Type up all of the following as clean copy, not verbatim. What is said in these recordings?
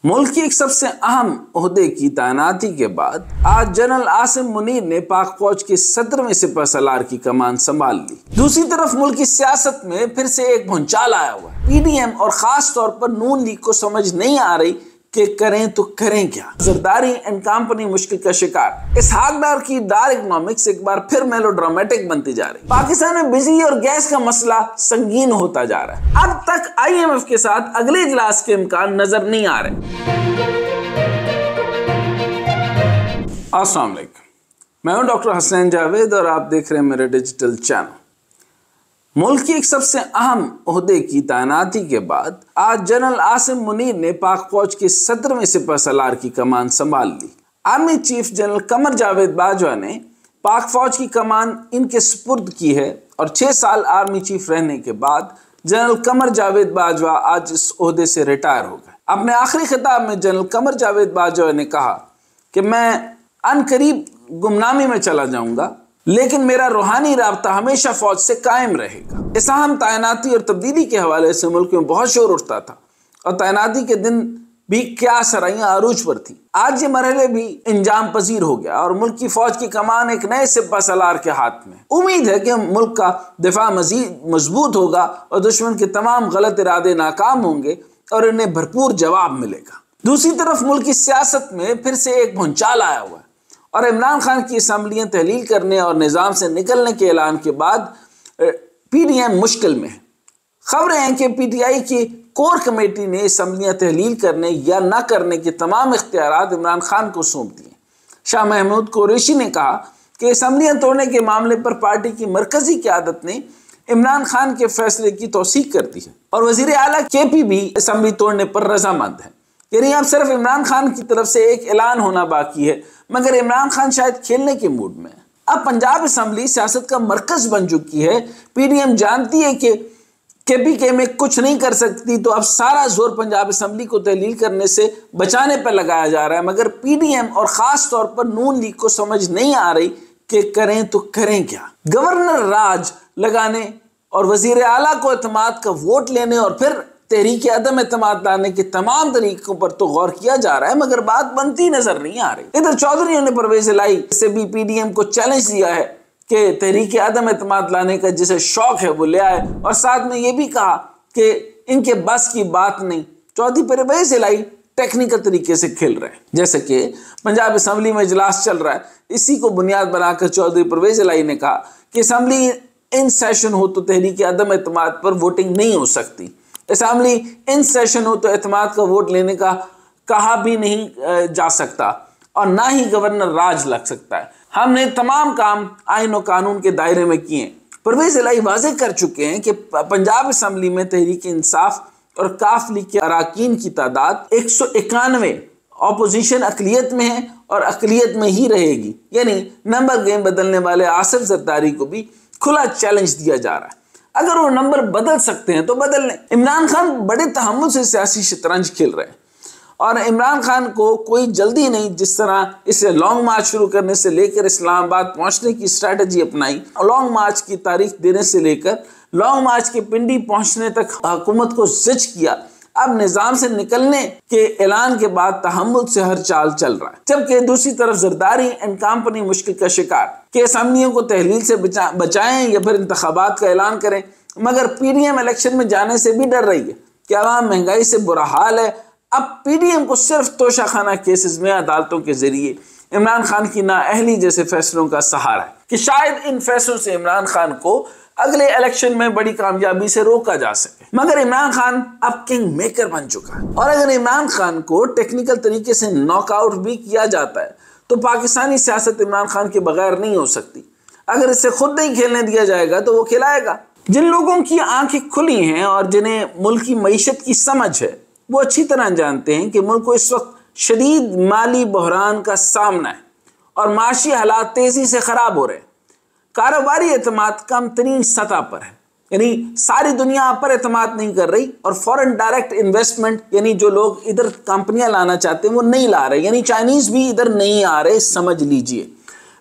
मुल्क की एक सबसे अहम ओहदे की तैनाती के बाद आज जनरल आसिम मुनीर ने पाक फौज के 17वें सिपह सलार की कमान संभाल ली। दूसरी तरफ मुल्क की सियासत में फिर से एक भूचाल आया हुआ है। पीडीएम और खास तौर पर नून लीग को समझ नहीं आ रही कि करें तो करें क्या। जरदारी एंड कंपनी मुश्किल का शिकार। इसहाक डार की डार इकोनॉमिक्स एक बार फिर मेलोड्रामेटिक बनती जा रही। पाकिस्तान में बिजली और गैस का मसला संगीन होता जा रहा है। अब तक IMF के साथ अगले इजलास के इम्कान नजर नहीं आ रहे। अस्सलाम वालेकुम, मैं हूं डॉक्टर हसनैन जावेद और आप देख रहे हैं मेरे डिजिटल चैनल। मुल्क की एक सबसे अहम ओहदे की तैनाती के बाद आज जनरल आसिम मुनीर ने पाक फौज के 17वें सिपह सलार की कमान संभाल ली। Army chief general Qamar Javed Bajwa ने पाक फौज की कमान इनके सुपुर्द की है और 6 साल आर्मी चीफ रहने के बाद जनरल कमर जावेद बाजवा आज इस ओहदे से रिटायर हो गए। अपने आखिरी खिताब में जनरल कमर जावेद बाजवा ने कहा कि मैं अनकरीब गुमनामी में चला जाऊंगा, लेकिन मेरा रूहानी राब्ता हमेशा फौज से कायम रहेगा। इस अहम तैनाती और तब्दीली के हवाले से मुल्क में बहुत शोर उठता था और तैनाती के दिन भी क्या सराइयां अरूज पर थी। आज ये मरहले भी इंजाम पजीर हो गया और मुल्क की फौज की कमान एक नए सिपह सलार के हाथ में। उम्मीद है कि मुल्क का दिफा मजीद मजबूत होगा और दुश्मन के तमाम गलत इरादे नाकाम होंगे और इन्हें भरपूर जवाब मिलेगा। दूसरी तरफ मुल्क की सियासत में फिर से एक भूचाल आया हुआ है और इमरान खान की असम्बलियाँ तहलील करने और निज़ाम से निकलने के ऐलान के बाद पीडीएम मुश्किल में है। खबरें हैं कि पीटीआई की कोर कमेटी ने असम्बलियाँ तहलील करने या न करने के तमाम इख्तियारात इमरान खान को सौंप दिए। शाह महमूद कुरैशी ने कहा कि असम्बलियाँ तोड़ने के मामले पर पार्टी की मरकजी क़यादत ने इमरान खान के फैसले की तौसीक कर दी है और वज़ीर आला KP भी असम्बली तोड़ने पर रजामंद है। यानी अब सिर्फ इमरान खान की तरफ से एक ऐलान होना बाकी है, मगर इमरान खान शायद खेलने के मूड में है। अब पंजाब असम्बली सियासत का मरकज बन चुकी है। पीडीएम जानती है कि KPK में कुछ नहीं कर सकती, तो अब सारा जोर पंजाब असम्बली को तहलील करने से बचाने पर लगाया जा रहा है, मगर पीडीएम और खास तौर पर नून लीग को समझ नहीं आ रही कि करें तो करें क्या। गवर्नर राज लगाने और वजीर आला को एतमाद का वोट लेने और फिर तहरीक अदम एतमाद लाने के तमाम तरीकों पर तो गौर किया जा रहा है, मगर बात बनती नजर नहीं आ रही। इधर चौधरी ने परवेज इलाही से भी पीडीएम को चैलेंज दिया है कि तहरीक अदम एतमाद लाने का जिसे शौक है वो ले आए और साथ में ये भी कहा कि इनके बस की बात नहीं। चौधरी परवेज इलाही टेक्निकल तरीके से खेल रहे हैं, जैसे कि पंजाब असम्बली में इजलास चल रहा है। इसी को बुनियाद बनाकर चौधरी परवेज इलाही ने कहा कि असम्बली इन सेशन हो तो तहरीक अदम एतमाद पर वोटिंग नहीं हो सकती। असम्बली इन सेशन हो तो एतमाद का वोट लेने का कहा भी नहीं जा सकता और ना ही गवर्नर राज लग सकता है। हमने तमाम काम आइन और कानून के दायरे में किए। परवेज इलाही वाज़ेह कर चुके हैं कि पंजाब असम्बली में तहरीक इंसाफ और काफ लीग के अरकान की तादाद 191 अपोजिशन अकलियत में है और अकलियत में ही रहेगी। यानी नंबर गेम बदलने वाले आसिफ जरदारी को भी खुला चैलेंज दिया जा रहा है। अगर वो नंबर बदल सकते हैं तो बदल लें। इमरान खान बड़े तहम्मुल से सियासी शतरंज खेल रहे हैं और इमरान खान को कोई जल्दी नहीं। जिस तरह इसे लॉन्ग मार्च शुरू करने से लेकर इस्लामाबाद पहुंचने की स्ट्रैटेजी अपनाई, लॉन्ग मार्च की तारीख देने से लेकर लॉन्ग मार्च के पिंडी पहुंचने तक हुकूमत को जिच किया, अब निज़ाम से निकलने के ऐलान के बाद तहम्मुल से हर चाल चल रहा है। जबकि दूसरी तरफ जरदारी एंड कंपनी मुश्किल का शिकार कि असम्बलियों को तहलील से बचाएं या फिर इंतखाबात का ऐलान करें, मगर पीडीएम इलेक्शन में जाने से भी डर रही है कि आवाम महंगाई से बुरा हाल है। अब पीडीएम को सिर्फ तोशाखाना केसेस में अदालतों के जरिए इमरान खान की नाअहली जैसे फैसलों का सहारा है कि शायद इन फैसलों से इमरान खान को अगले इलेक्शन में बड़ी कामयाबी से रोका जा सके। मगर इमरान खान अब किंग मेकर बन चुका है और अगर इमरान खान को टेक्निकल तरीके से नॉकआउट भी किया जाता है तो पाकिस्तानी सियासत इमरान खान के बगैर नहीं हो सकती। अगर इसे खुद नहीं खेलने दिया जाएगा तो वो खिलाएगा। जिन लोगों की आंखें खुली हैं और जिन्हें मुल्क की मईशत की समझ है, वो अच्छी तरह जानते हैं कि मुल्क को इस वक्त शदीद माली बहरान का सामना है और माशी हालात तेजी से खराब हो रहे हैं। कारोबारी एतमाद कम तरीन सतह पर है, यानी सारी दुनिया आप पर एतमाद नहीं कर रही और फॉरेन डायरेक्ट इन्वेस्टमेंट यानी जो लोग इधर कंपनियां लाना चाहते हैं वो नहीं ला रहे, यानी चाइनीज भी इधर नहीं आ रहे, समझ लीजिए।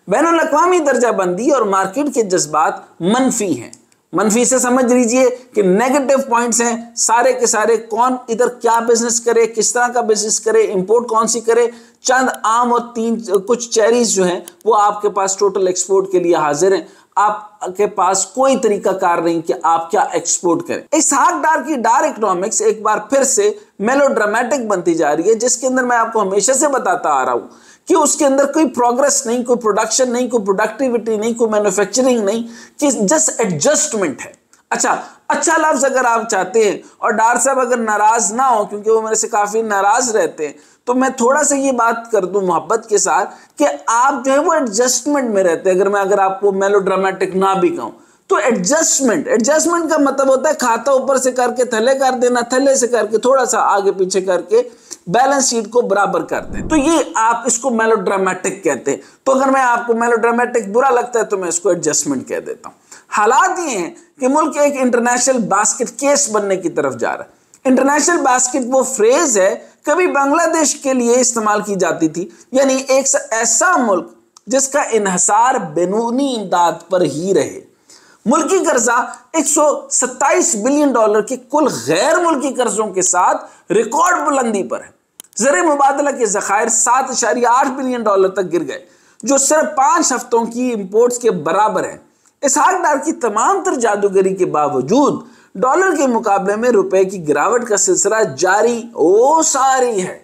बैनुल अक़वामी दर्जाबंदी और मार्केट के जज्बात मनफी हैं। मनफी से समझ लीजिए कि नेगेटिव पॉइंट्स हैं सारे के सारे, कौन इधर क्या बिजनेस करे, किस तरह का बिजनेस करे, इंपोर्ट कौन सी करे। चंद आम और कुछ चेरीज जो हैं वो आपके पास टोटल एक्सपोर्ट के लिए हाजिर हैं। आपके पास कोई तरीका कार नहीं कि आप क्या एक्सपोर्ट करें। इसहाक डार की डार इकोनॉमिक्स एक बार फिर से मेलोड्रामेटिक बनती जा रही है, जिसके अंदर मैं आपको हमेशा से बताता आ रहा हूं कि उसके अंदर कोई प्रोग्रेस नहीं, कोई प्रोडक्शन नहीं, कोई प्रोडक्टिविटी नहीं, कोई मैन्युफैक्चरिंग नहीं, कि जस्ट एडजस्टमेंट है। अच्छा लफ्ज अगर आप चाहते हैं, और डार साहब अगर नाराज ना हो, क्योंकि वो मेरे से काफी नाराज रहते हैं, तो मैं थोड़ा सा ये बात कर दूं मोहब्बत के साथ कि आप जो है वो एडजस्टमेंट में रहते हैं। अगर आपको मेलोड्रामेटिक ना भी कहूं तो एडजस्टमेंट का मतलब होता है खाता ऊपर से करके थल्ले कर देना, थल्ले से करके थोड़ा सा आगे पीछे करके बैलेंस शीट को बराबर करते हैं। तो ये आप इसको मेलोड्रामेटिक कहते हैं। तो अगर मैं आपको मेलोड्रामेटिक बुरा लगता है तो मैं इसको एडजस्टमेंट कह देता हूं। हालात ये हैं कि मुल्क एक इंटरनेशनल बास्केट केस बनने की तरफ जा रहा है। इंटरनेशनल बास्केट वो फ्रेज है कभी बांग्लादेश के लिए इस्तेमाल की जाती थी, यानी एक ऐसा मुल्क जिसका इन्हसार बैरूनी इमदाद पर ही रहे। मुल्की कर्जा 127 बिलियन डॉलर के कुल गैर मुल्की कर्जों के साथ रिकॉर्ड बुलंदी पर है। ज़र मुबादला के ज़खायर 7.8 बिलियन डॉलर तक गिर गए, जो सिर्फ 5 हफ्तों की इंपोर्ट्स के बराबर है। इसहाक डार की तमाम तर जादूगरी के बावजूद डॉलर के मुकाबले में रुपए की गिरावट का सिलसिला जारी सारी है।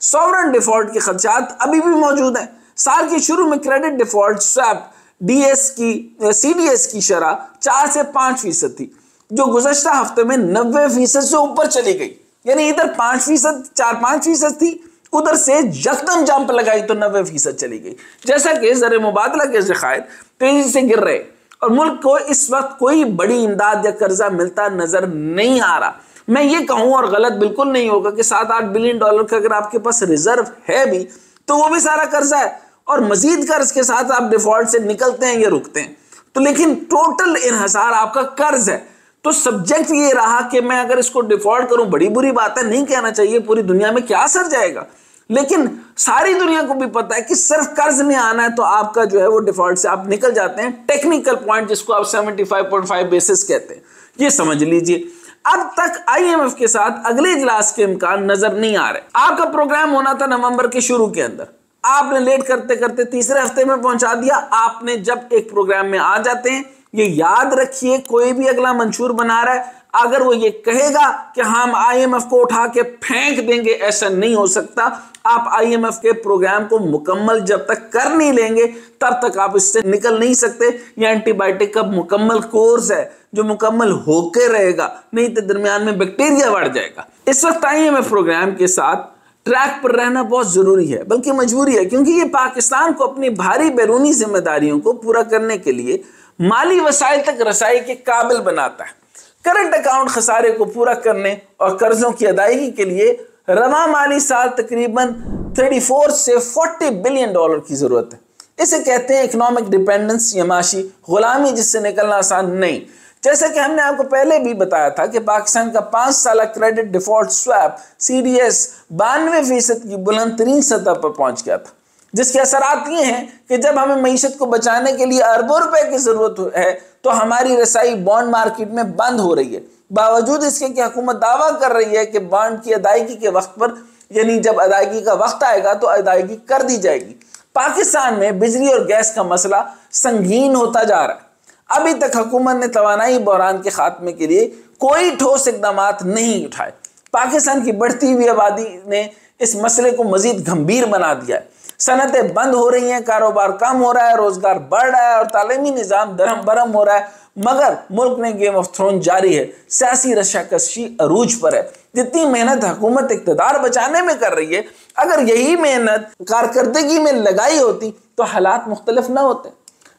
सॉवरेन डिफॉल्ट के खदशात अभी भी मौजूद हैं। साल के शुरू में क्रेडिट डिफॉल्ट स्वैप CDS की शरह 4 से 5% थी, जो गुज़श्ता हफ्ते में 90% से ऊपर चली गई। यानी इधर 5%, 4-5% थी, उधर से यकदम जंप लगाई तो 90% चली गई। जैसा कि ज़र मुबादला के ज़खायर तेजी से गिर रहे और मुल्क को इस वक्त कोई बड़ी इमदाद या कर्जा मिलता नजर नहीं आ रहा। मैं ये कहूं, और गलत बिल्कुल नहीं होगा, कि 7-8 बिलियन डॉलर का अगर आपके पास रिजर्व है भी तो वो भी सारा कर्जा है, और मजीद कर्ज के साथ आप डिफॉल्ट से निकलते हैं या रुकते हैं। तो लेकिन टोटल इन्हसार आपका कर्ज है। तो सब्जेक्ट ये रहा कि मैं अगर इसको डिफॉल्ट करूं, बड़ी बुरी बात है, नहीं कहना चाहिए, पूरी दुनिया में क्या असर जाएगा, लेकिन सारी दुनिया को भी पता है कि सिर्फ कर्ज में आना है तो आपका जो है वो डिफॉल्ट से आप निकल जाते हैं। टेक्निकल पॉइंट जिसको आप 75.5 बेसिस कहते हैं, ये समझ लीजिए। अब तक IMF के साथ अगले इजलास के इम्कान नजर नहीं आ रहे। आपका प्रोग्राम होना था नवंबर के शुरू के अंदर, आपने लेट करते करते तीसरे हफ्ते में पहुंचा दिया। आपने जब एक प्रोग्राम में आ जाते हैं, ये याद रखिए, कोई भी अगला मंशूर बना रहा है, अगर वो ये कहेगा कि हम IMF को उठा के फेंक देंगे, ऐसा नहीं हो सकता। आप IMF के प्रोग्राम को मुकम्मल जब तक कर नहीं लेंगे तब तक आप इससे निकल नहीं सकते। ये एंटीबायोटिक का मुकम्मल कोर्स है जो मुकम्मल होके रहेगा, नहीं तो दरमियान में बैक्टीरिया बढ़ जाएगा। इस वक्त IMF प्रोग्राम के साथ ट्रैक पर रहना बहुत जरूरी है, बल्कि मजबूरी है, क्योंकि ये पाकिस्तान को अपनी भारी बैरूनी जिम्मेदारियों को पूरा करने के लिए माली वसाइल तक रसाई के काबिल बनाता है। करंट अकाउंट खसारे को पूरा करने और कर्जों की अदायगी के लिए रवा माली साल तकरीबन 34 से 40 बिलियन डॉलर की जरूरत है। इसे कहते हैं इकोनॉमिक डिपेंडेंस या माशी गुलामी, जिससे निकलना आसान नहीं। जैसे कि हमने आपको पहले भी बताया था कि पाकिस्तान का 5 साल क्रेडिट डिफॉल्ट स्वैप CDS 92% की बुलंद तरीन सतह पर पहुंच गया था, जिसके असरात ये हैं कि जब हमें मईशत को बचाने के लिए अरबों रुपए की जरूरत है तो हमारी रसाई बॉन्ड मार्केट में बंद हो रही है। बावजूद इसके कि हुकूमत दावा कर रही है कि बॉन्ड की अदायगी के वक्त पर, यानी जब अदायगी का वक्त आएगा तो अदायगी कर दी जाएगी। पाकिस्तान में बिजली और गैस का मसला संगीन होता जा रहा है। अभी तक हुकूमत ने तवानाई बहरान के खात्मे के लिए कोई ठोस इकदाम नहीं उठाए। पाकिस्तान की बढ़ती हुई आबादी ने इस मसले को मजीद गंभीर बना दिया है। सनतें बंद हो रही हैं, कारोबार कम हो रहा है, रोजगार बढ़ रहा है और तालीमी निज़ाम दरम बरम हो रहा है, मगर मुल्क में गेम ऑफ थ्रोन जारी है। सियासी रशाकशी अरूज पर है। जितनी मेहनत हुकूमत इक़्तिदार बचाने में कर रही है, अगर यही मेहनत कारकर्दगी में लगाई होती तो हालात मुख्तलिफ न होते।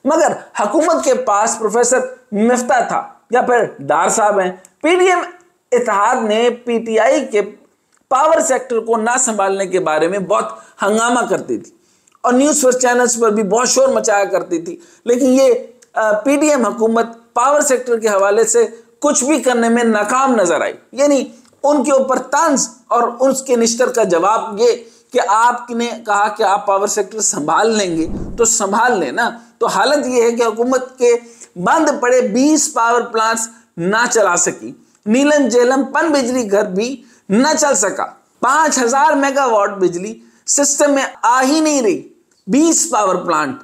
मगर हुकूमत के पास प्रोफेसर मिफ्ता था या फिर डार साहब हैं। PDM इत्तेहाद ने PTI के पावर सेक्टर को ना संभालने के बारे में बहुत हंगामा करती थी और न्यूज़ फर्स्ट चैनल्स पर भी बहुत शोर मचाया करती थी, लेकिन ये PDM हुकूमत पावर सेक्टर के हवाले से कुछ भी करने में नाकाम नजर आई। यानी उनके ऊपर तंज और उसके निश्तर का जवाब ये कि आपने कहा कि आप पावर सेक्टर संभाल लेंगे तो संभाल लेना। तो हालत ये है कि हुकूमत के बंद पड़े 20 पावर प्लांट्स ना चला सकी। नीलम झेलम पनबिजली घर भी न चल सका। 5000 मेगावाट बिजली सिस्टम में आ ही नहीं रही। 20 पावर प्लांट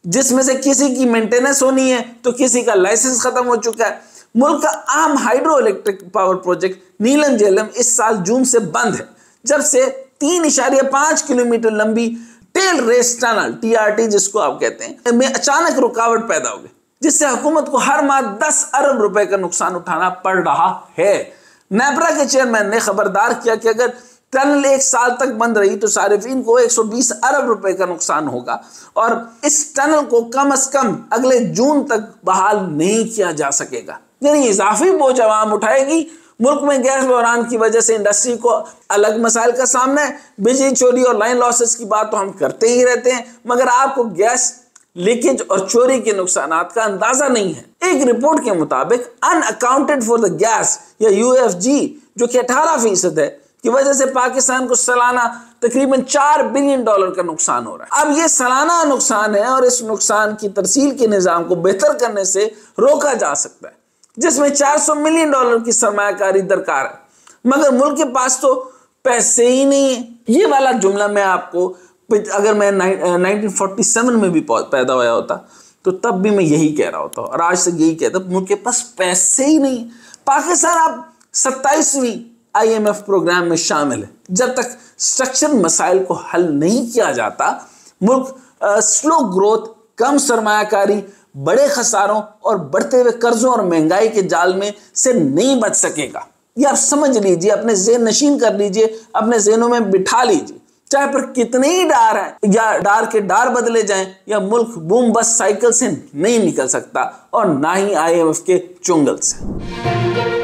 जिसमें से किसी की मेंटेनेंस होनी है तो किसी का लाइसेंस खत्म हो चुका है। मुल्क का अहम हाइड्रो इलेक्ट्रिक पावर प्रोजेक्ट नीलम झेलम इस साल जून से बंद है, जब से 3.5 किलोमीटर लंबी टेल रेस टनल TRT जिसको आप कहते हैं में अचानक रुकावट पैदा हो गई, जिससे हुकूमत को हर माह 10 अरब रुपए का नुकसान उठाना पड़ रहा है। नेपरा के चेयरमैन ने खबरदार किया कि अगर टनल 1 साल तक बंद रही तो सारिफिन को 120 अरब रुपए का नुकसान होगा और इस टनल को कम से कम अगले जून तक बहाल नहीं किया जा सकेगा। यानी इजाफी बोझ आवाम उठाएगी। मुल्क में गैस बहरान की वजह से इंडस्ट्री को अलग मसाइल का सामना है। बिजली चोरी और लाइन लॉसेस की बात तो हम करते ही रहते हैं, मगर आपको गैस लीकेज और चोरी के नुकसानात का अंदाजा नहीं है। एक रिपोर्ट के मुताबिक अनअकाउंटेड फॉर द गैस या UFG जो कि 18% है की वजह से पाकिस्तान को सालाना तकरीबन $4 बिलियन का नुकसान हो रहा है। अब ये सालाना नुकसान है और इस नुकसान की तरसील के निजाम को बेहतर करने से रोका जा सकता है, जिसमें $400 मिलियन की सरमायाकारी दरकार है, मगर मुल्क के पास तो पैसे ही नहीं है। ये वाला जुमला मैं आपको, अगर मैं 1947 में भी पैदा हुआ होता तो तब भी मैं यही कह रहा होता और आज से यही कहता, मुल्क के पास पैसे ही नहीं। पाकिस्तान अब 27वीं IMF प्रोग्राम में शामिल है। जब तक स्ट्रक्चरल मसाइल को हल नहीं किया जाता, मुल्क स्लो ग्रोथ, कम सरमायाकारी, बड़े खसारों और बढ़ते हुए कर्जों और महंगाई के जाल में से नहीं बच सकेगा। ये आप समझ लीजिए, अपने ज़हन नशीन कर लीजिए, अपने ज़हनों में बिठा लीजिए। चाहे पर कितने ही डार हैं या डार के डार बदले जाएं, या मुल्क बूम बस साइकिल से नहीं निकल सकता और ना ही IMF के चुंगल से।